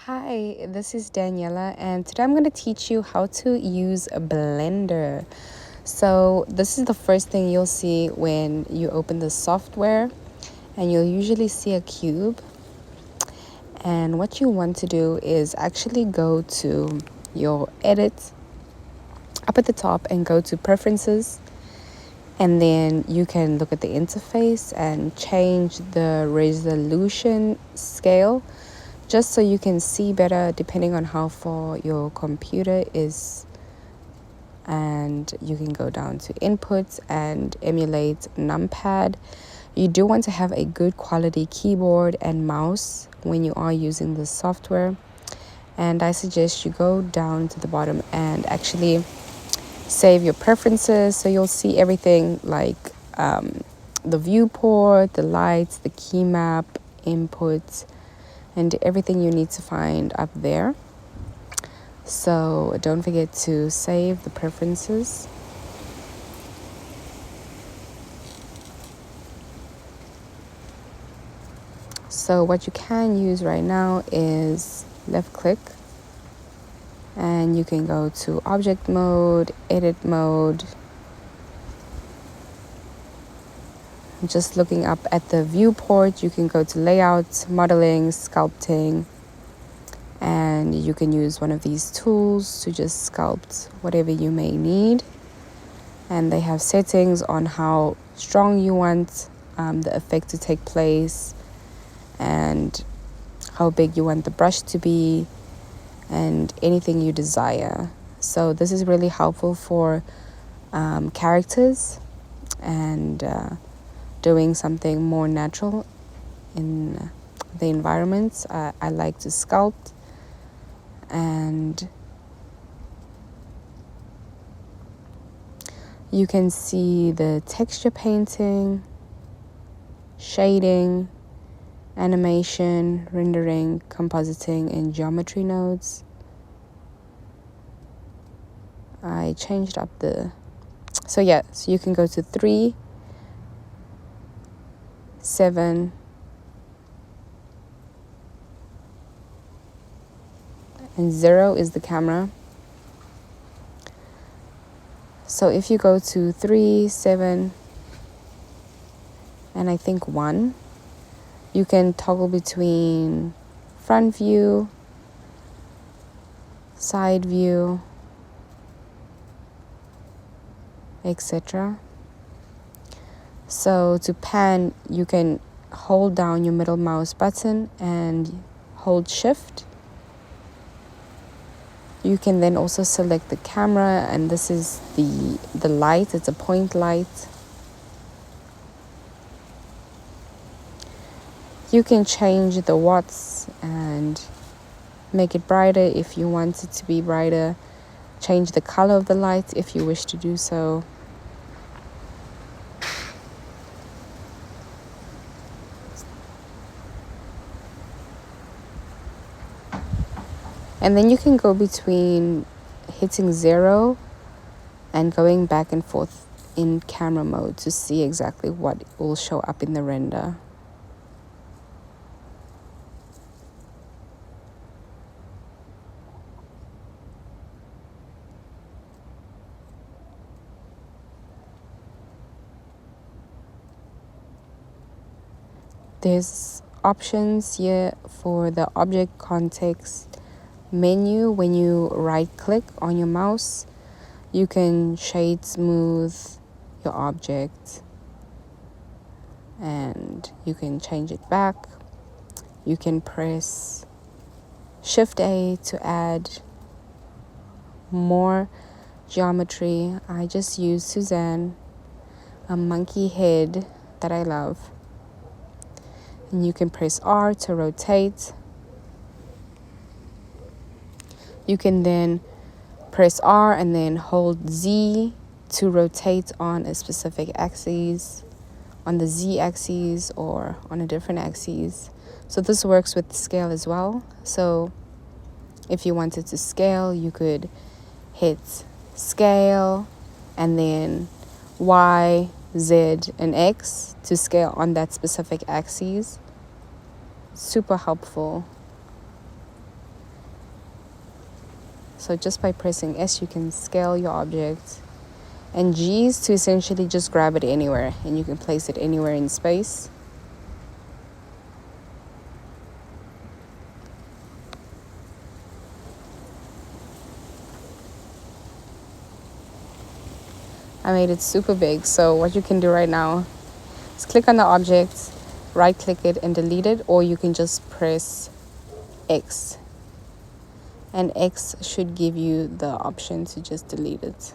Hi, this is Daniela, and today I'm going to teach you how to use a blender. So, this is the first thing you'll see when you open the software, and you'll usually see a cube. And what you want to do is actually go to your edit up at the top and go to preferences, and then you can look at the interface and change the resolution scale just so you can see better depending on how far your computer is. And you can go down to input and emulate numpad. You do want to have a good quality keyboard and mouse when you are using the software, and I suggest you go down to the bottom and actually save your preferences so you'll see everything like the viewport, the lights, the key map, input, and everything you need to find up there. So don't forget to save the preferences. So what you can use right now is left click, and you can go to object mode, edit mode. Just looking up at the viewport, you can go to layout, modeling, sculpting, and you can use one of these tools to just sculpt whatever you may need. And they have settings on how strong you want the effect to take place, and how big you want the brush to be, and anything you desire. So this is really helpful for characters and doing something more natural in the environment. I like to sculpt, and you can see the texture painting, shading, animation, rendering, compositing, and geometry nodes. I changed up so you can go to 3, 7, and 0 is the camera. So if you go to 3, 7, and I think 1, you can toggle between front view, side view, etc. So to pan, you can hold down your middle mouse button and hold shift. You can then also select the camera, and this is the light. It's a point light. You can change the watts and make it brighter if you want it to be brighter. Change the color of the light if you wish to do so. And then you can go between hitting 0 and going back and forth in camera mode to see exactly what will show up in the render. There's options here for the object context menu. When you right click on your mouse, you can shade smooth your object, and you can change it back. You can press Shift A to add more geometry. I just use Suzanne, a monkey head that I love. And you can press R to rotate. You can then press R and then hold Z to rotate on a specific axis, on the Z axis or on a different axis. So this works with scale as well. So if you wanted to scale, you could hit scale and then Y, Z, and X to scale on that specific axis. Super helpful. So just by pressing S, you can scale your object. And G is to essentially just grab it anywhere, and you can place it anywhere in space. I made it super big, so what you can do right now is click on the object, right click it and delete it, or you can just press X. And X should give you the option to just delete it.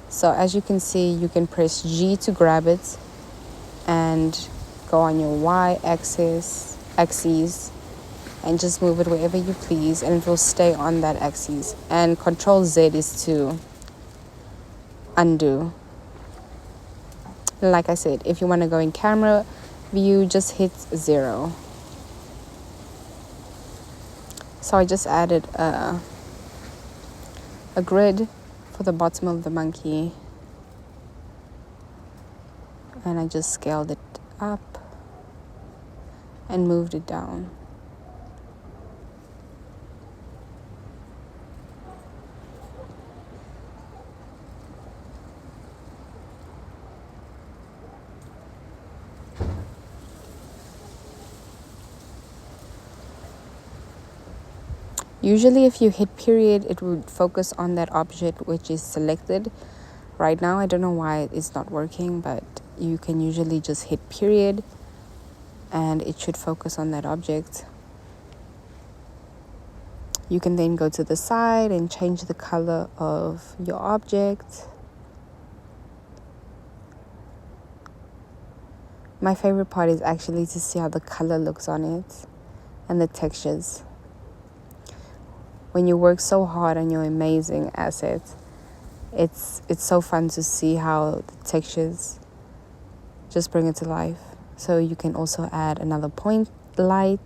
So as you can see, you can press G to grab it and go on your Y axis and just move it wherever you please, and it will stay on that axis. And Control Z is to undo. Like I said, if you want to go in camera view, just hit 0. So I just added a grid for the bottom of the monkey, and I just scaled it up and moved it down. Usually if you hit period, it would focus on that object which is selected. Right now, I don't know why it's not working, but you can usually just hit period and it should focus on that object. You can then go to the side and change the color of your object. My favorite part is actually to see how the color looks on it and the textures. When you work so hard on your amazing asset, it's so fun to see how the textures just bring it to life. So you can also add another point light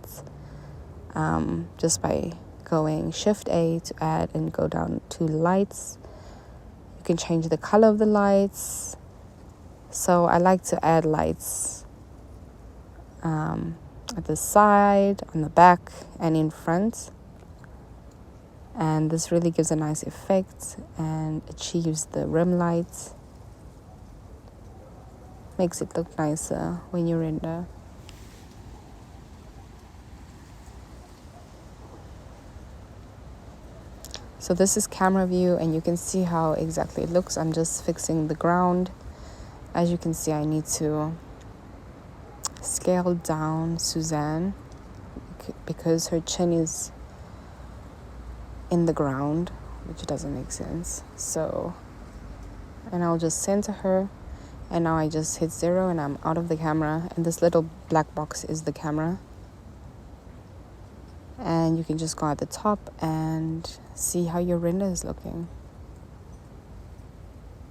just by going Shift A to add and go down to lights. You can change the color of the lights. So I like to add lights at the side, on the back, and in front. And this really gives a nice effect and achieves the rim lights. Makes it look nicer when you render. So this is camera view, and you can see how exactly it looks. I'm just fixing the ground. As you can see, I need to scale down Suzanne because her chin is in the ground, which doesn't make sense. So, and I'll just center her, and now I just hit 0 and I'm out of the camera, and this little black box is the camera. And you can just go at the top and see how your render is looking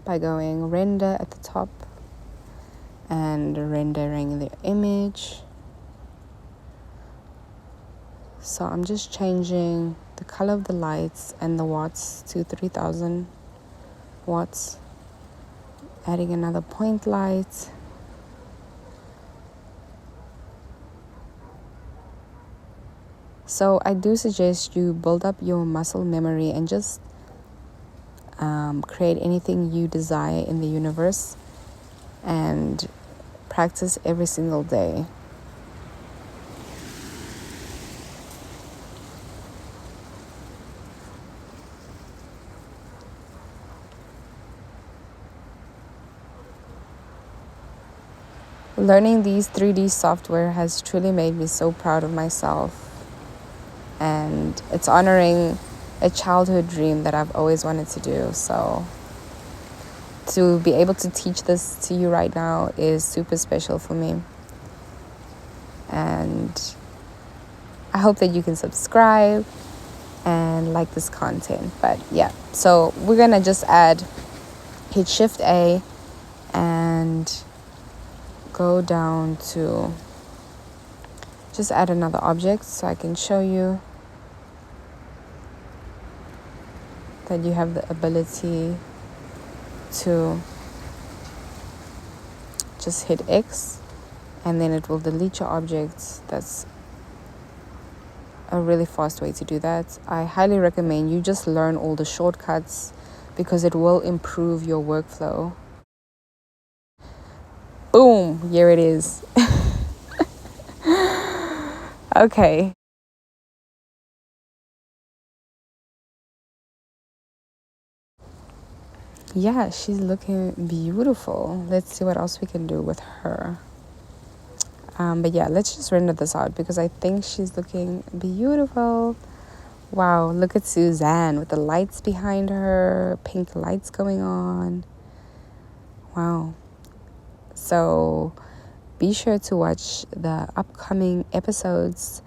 by going render at the top and rendering the image. So I'm just changing the color of the lights and the watts to 3000 watts, adding another point light. So I do suggest you build up your muscle memory and just create anything you desire in the universe and practice every single day. Learning these 3D software has truly made me so proud of myself. And it's honoring a childhood dream that I've always wanted to do. So to be able to teach this to you right now is super special for me. And I hope that you can subscribe and like this content. But yeah, so we're going to just hit Shift A and go down to just add another object so I can show you that you have the ability to just hit X, and then it will delete your object that's a really fast way to do that. I highly recommend you just learn all the shortcuts because it will improve your workflow. Boom, here it is. Okay. Yeah, she's looking beautiful. Let's see what else we can do with her. But yeah, let's just render this out because I think she's looking beautiful. Wow, look at Suzanne with the lights behind her, pink lights going on. Wow. So be sure to watch the upcoming episodes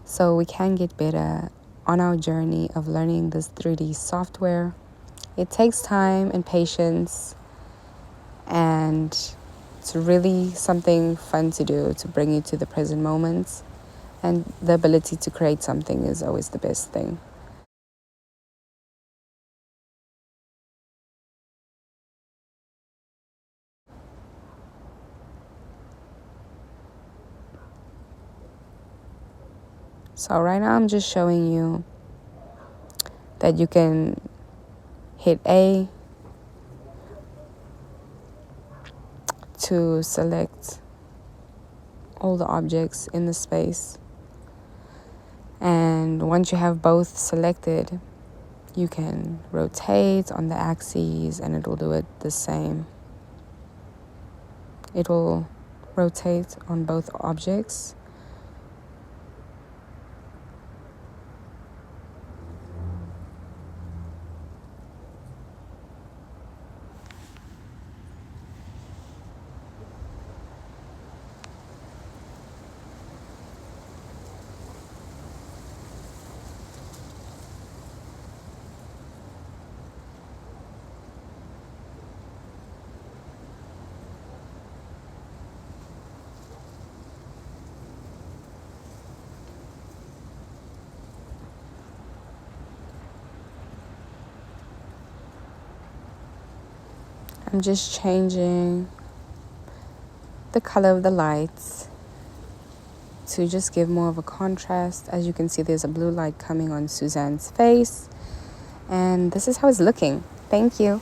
so we can get better on our journey of learning this 3D software. It takes time and patience, and it's really something fun to do to bring you to the present moments. And the ability to create something is always the best thing. So right now I'm just showing you that you can hit A to select all the objects in the space. And once you have both selected, you can rotate on the axes and it will do it the same. It will rotate on both objects. I'm just changing the color of the lights to just give more of a contrast. As you can see, there's a blue light coming on Suzanne's face, and this is how it's looking. Thank you.